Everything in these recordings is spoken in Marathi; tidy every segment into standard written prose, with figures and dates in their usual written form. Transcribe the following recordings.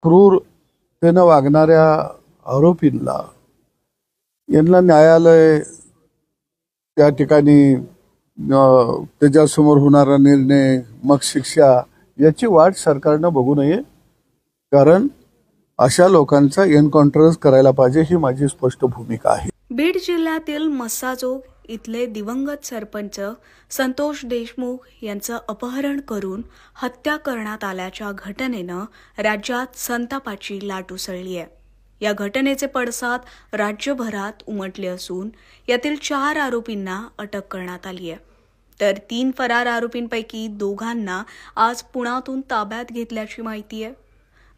क्रूरतेने वागणाऱ्या आरोपींना यांना न्यायालय त्या ठिकाणी त्याच्यासमोर होणारा निर्णय मग शिक्षा याची वाट सरकारनं बघू नये, कारण अशा लोकांचा एन्काउंटर करायला पाहिजे ही माझी स्पष्ट भूमिका आहे. बीड जिल्ह्यातील मस्साजोग इथले दिवंगत सरपंच संतोष देशमुख यांचं अपहरण करून हत्या करण्यात आल्याच्या घटनेनं राज्यात संतापाची लाट उसळली आहे. या घटनेचे पडसाद राज्यभरात उमटले असून यातील 4 आरोपींना अटक करण्यात आली आहे, तर 3 फरार आरोपींपैकी 2 आज पुण्यातून ताब्यात घेतल्याची माहिती आहे.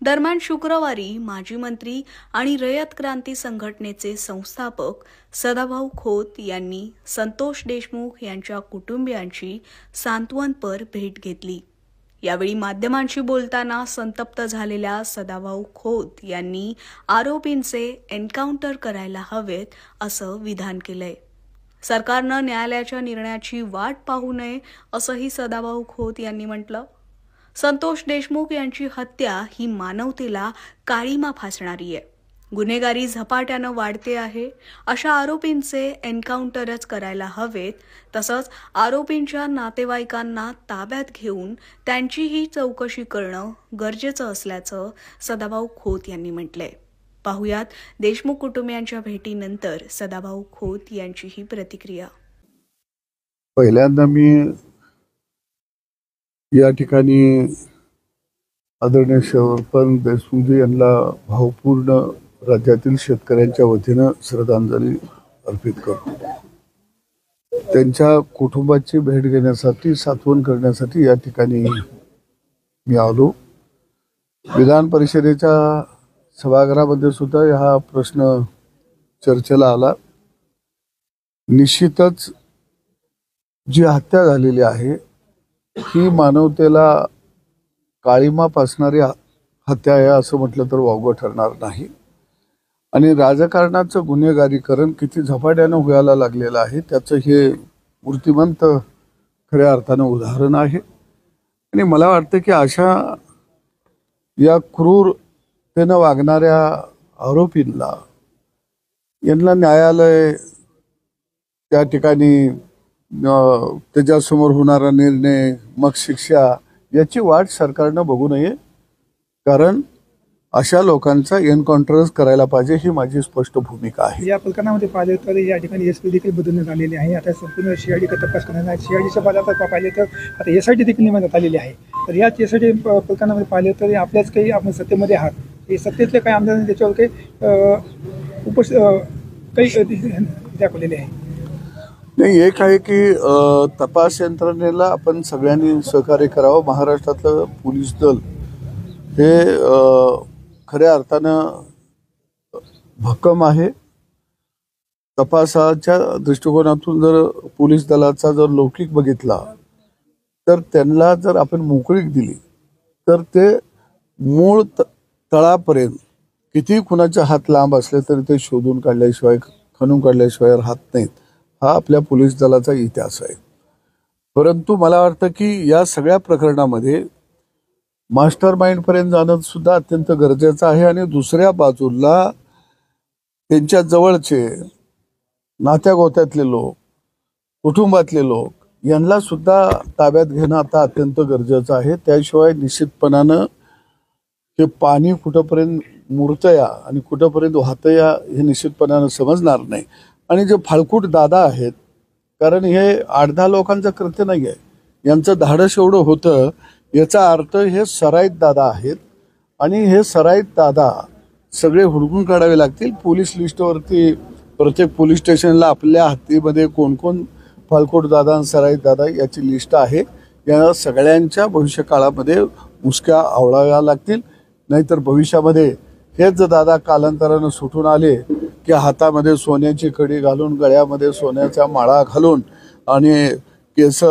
दरम्यान शुक्रवारी माजी मंत्री आणि रयत क्रांती संघटनेचे संस्थापक सदाभाऊ खोत यांनी संतोष देशमुख यांच्या कुटुंबियांची सांत्वनपर भेट घेतली. यावेळी माध्यमांशी बोलताना संतप्त झालेल्या सदाभाऊ खोत यांनी आरोपींचे एन्काउंटर करायला हवेत असं विधान केलंय. सरकारनं न्यायालयाच्या निर्णयाची वाट पाहू नये असंही सदाभाऊ खोत यांनी म्हटलं. संतोष देशमुख यांची हत्या ही मानवतेला काळिमा फासणारी आहे. गुन्हेगारी झपाट्यानं वाढते आहे. अशा आरोपींचे एन्काउंटरच करायला हवेत. तसंच आरोपींच्या नातेवाईकांना ताब्यात घेऊन त्यांचीही चौकशी करणं गरजेचं असल्याचं सदाभाऊ खोत यांनी म्हटलंय. पाहुयात देशमुख कुटुंबियांच्या भेटीनंतर सदाभाऊ खोत यांची ही प्रतिक्रिया. पहिल्यांदा मी या ठिकाणी आदरणीय सरपंच देशमुखजी यांना भावपूर्ण राज्यातील शेतकऱ्यांच्या वतीनं श्रद्धांजली अर्पित करतो. त्यांच्या कुटुंबाची भेट घेण्यासाठी, सांत्वन करण्यासाठी या ठिकाणी मी आलो. विधान परिषदेच्या सभागृहामध्ये सुद्धा हा प्रश्न चर्चेला आला. निश्चितच जी हत्या झालेली आहे ही मानवतेला काळिमा फासणारी हत्या आहे असं म्हटलं तर वावगं ठरणार नाही. आणि राजकारणाचं गुन्हेगारीकरण किती झपाट्यानं व्हायला लागलेलं आहे त्याचं हे मूर्तिमंत खऱ्या अर्थानं उदाहरण आहे. आणि मला वाटतं की अशा या क्रूरतेनं वागणाऱ्या आरोपींना यांना न्यायालय त्या ठिकाणी त्याच्यासमोर होणारा निर्णय मग शिक्षा याची वाट सरकारनं बघू नये, कारण अशा लोकांचा एन्काउंटर करायला पाहिजे ही माझी स्पष्ट भूमिका आहे. या प्रकरणामध्ये पाहिले तर या ठिकाणी एसपी देखील बदलण्यात आलेले आहे. आता संपूर्ण सीआयडी तपास करणार आहे. सीआयडीच्या बाबतीत पाहिले तर आता एसआयटी देखील नेमण्यात आलेली आहे. तर याच एसआयटी प्रकरणामध्ये पाहिले तर आपल्याच काही आपण सत्तेमध्ये आहात, हे सत्तेतले काही आमदारांनी त्याच्यावर काही दाखवलेले आहे. नाही, एक आहे की तपास यंत्रणेला आपण सगळ्यांनी सहकार्य करावं. महाराष्ट्रातलं पोलीस दल हे खऱ्या अर्थानं भक्कम आहे. तपासाच्या दृष्टिकोनातून जर पोलीस दलाचा जर लौकिक बघितला तर त्यांना जर आपण मोकळीक दिली तर ते मूळ तळापर्यंत किती कुणाचे हात लांब असले तरी ते शोधून काढल्याशिवाय, खणून काढल्याशिवाय राहत नाहीत. हा आपल्या पोलीस दलाचा इतिहास आहे. परंतु मला वाटतं की या सगळ्या प्रकरणामध्ये मास्टर माइंड पर्यंत जाणं सुद्धा अत्यंत गरजेचं आहे. आणि दुसऱ्या बाजूला त्यांच्या जवळचे नात्यागोत्यातले लोक, कुटुंबातले लोक यांना सुद्धा ताब्यात घेणं आता अत्यंत गरजेचं आहे. त्याशिवाय निश्चितपणानं हे पाणी कुठंपर्यंत मुरतया आणि कुठंपर्यंत वाहतया हे निश्चितपणानं समजणार नाही. आणि जे फाळकूट दादा आहेत, कारण हे 8-10 लोकांचं कृत्य नाही आहे, यांचं धाडस एवढं होतं याचा अर्थ हे सराईत दादा आहेत. आणि हे सराईत दादा सगळे हुडकून काढावे लागतील. पोलीस लिस्टवरती प्रत्येक पोलीस स्टेशनला आपल्या हद्दीमध्ये कोण कोण फाळकूट दादा आणि सराईत दादा याची लिस्ट आहे. या सगळ्यांच्या भविष्यकाळामध्ये मुसक्या आवळाव्या लागतील. नाहीतर भविष्यामध्ये हेच दादा कालांतरानं सुटून आले की हातामध्ये सोन्याची कडी घालून, गळ्यामध्ये सोन्याचा माळा घालून आणि केस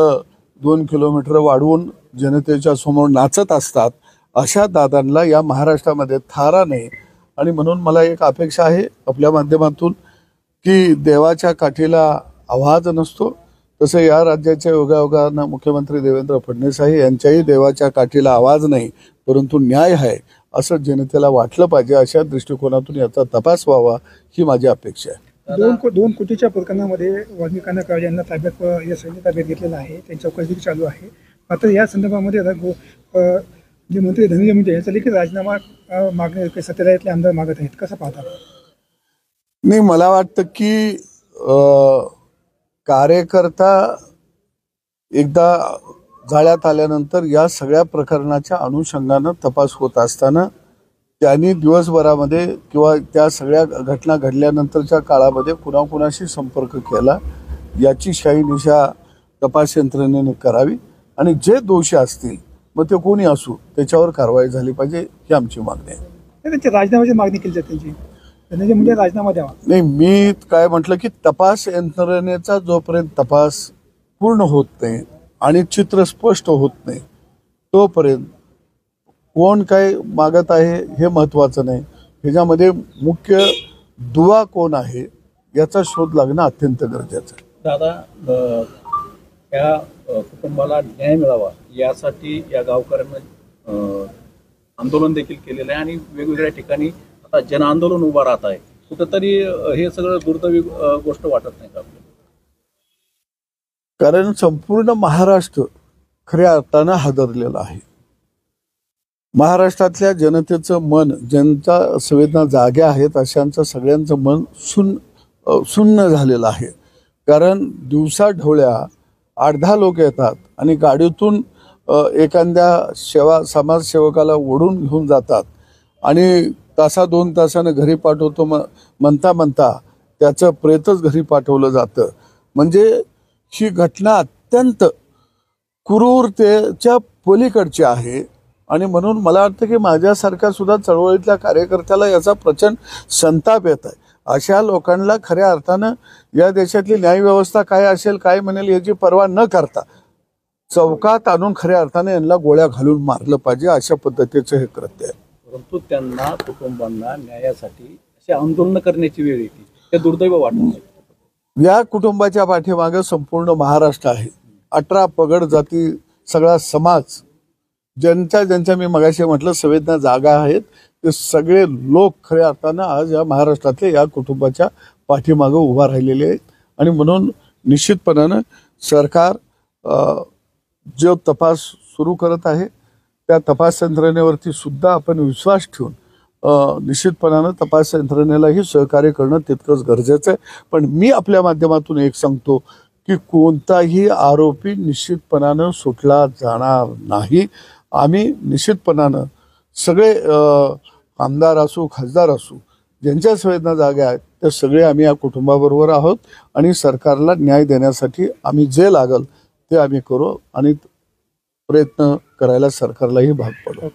2 किलोमीटर वाढवून जनतेच्या समोर नाचत असतात. अशा दादांना या महाराष्ट्रामध्ये थारा नाही. आणि म्हणून मला एक अपेक्षा आहे आपल्या माध्यमातून की देवाच्या काठीला आवाज नसतो, तसं या राज्याच्या योगायोगानं मुख्यमंत्री देवेंद्र फडणवीस आहे यांच्याही देवाच्या काठीला आवाज नाही, परंतु न्याय आहे. असं जनतेला वाटलं पाहिजे. अशा दृष्टिकोनातून याचा तपास व्हावा ही माझी अपेक्षा आहे. दोन कोटीच्या प्रकरणामध्ये वाल्मिकांना काळे यांना ताब्यात एसआयटी ताब्यात घेतलेलं आहे. त्यांची चौकशी चालू आहे. मात्र या संदर्भामध्ये आता जे मंत्री धनंजय मुंडे यांचा देखील राजीनामा मागणे सत्तेधारीतले आमदार मागत आहेत. कसं पाहतात? नाही, मला वाटतं की कार्यकर्ता एकदा जाळ्यात आल्यानंतर या सगळ्या प्रकरणाच्या अनुषंगानं तपास होत असताना त्यांनी दिवसभरामध्ये किंवा त्या सगळ्या घटना घडल्यानंतरच्या काळामध्ये कुणाकुणाशी संपर्क केला याची शहानिशा तपास यंत्रणेने करावी आणि जे दोषी असतील मग ते कोणी असू त्याच्यावर कारवाई झाली पाहिजे ही आमची मागणी आहे. त्यांची राजीनाम्याची मागणी केली जाते. त्यांची धनंजय मुंडे राजीनामा द्यावा. नाही, मी काय म्हटलं की तपास यंत्रणेचा जोपर्यंत तपास पूर्ण होत नाही आणि चित्र स्पष्ट होत नाही तोपर्यंत कोण काय मागत आहे हे महत्वाचं नाही. ह्याच्यामध्ये मुख्य दुवा कोण आहे याचा शोध लागणं अत्यंत गरजेचं आहे. दादा, या कुटुंबाला न्याय मिळावा यासाठी या गावकऱ्यांना आंदोलन देखील केलेलं आहे आणि वेगवेगळ्या ठिकाणी आता जन आंदोलन उभा राहत आहे. कुठंतरी हे सगळं दुर्दैवी गोष्ट वाटत नाही का आपल्याला? कारण संपूर्ण महाराष्ट्र खऱ्या अर्थानं हादरलेला आहे. महाराष्ट्रातल्या जनतेचं मन, ज्यांच्या संवेदना जाग्या आहेत अशांचं सगळ्यांचं मन सुन्न झालेलं आहे. कारण दिवसा ढवळ्या 8-10 लोक येतात आणि गाडीतून एखाद्या समाजसेवकाला ओढून घेऊन जातात आणि 1-2 तासानं घरी पाठवतो म्हणता म्हणता त्याचं प्रेतच घरी पाठवलं जातं. म्हणजे ही घटना अत्यंत क्रूरतेच्या पलीकडची आहे आणि म्हणून मला वाटतं की माझ्यासारख्या सुद्धा चळवळीतल्या कार्यकर्त्याला याचा प्रचंड संताप येत आहे. अशा लोकांना खऱ्या अर्थानं या देशातली न्यायव्यवस्था काय असेल काय म्हणेल याची पर्वा न करता चौकात आणून खऱ्या अर्थाने यांना गोळ्या घालून मारलं पाहिजे. अशा पद्धतीचं हे कृत्य आहे. परंतु त्यांना कुटुंबांना न्यायासाठी असे आंदोलन करण्याची वेळ येते, हे दुर्दैव वाटत नाही. या कुटुंबाच्या पाठीमागे संपूर्ण महाराष्ट्र आहे. 18 पगड जाती, सगळा समाज, ज्यांच्या मी मगाशी म्हटलं संवेदना जागा आहेत ते सगळे लोक खऱ्या अर्थानं आज या महाराष्ट्रातल्या या कुटुंबाच्या पाठीमागे उभा राहिलेले आहेत. आणि म्हणून निश्चितपणानं सरकार जो तपास सुरू करत आहे त्या तपास यंत्रणेवरती सुद्धा आपण विश्वास ठेवून निश्चितपणानं तपास यंत्रणेलाही सहकार्य करणं तितकंच गरजेचं आहे. पण मी आपल्या माध्यमातून एक सांगतो की कोणताही आरोपी निश्चितपणानं सुटला जाणार नाही. आम्ही निश्चितपणानं सगळे आमदार असू खासदार असू ज्यांच्या संवेदना जाग्या आहेत ते सगळे आम्ही या कुटुंबाबरोबर आहोत आणि सरकारला न्याय देण्यासाठी आम्ही जे लागल ते आम्ही करू आणि प्रयत्न करायला सरकारलाही भाग पडू.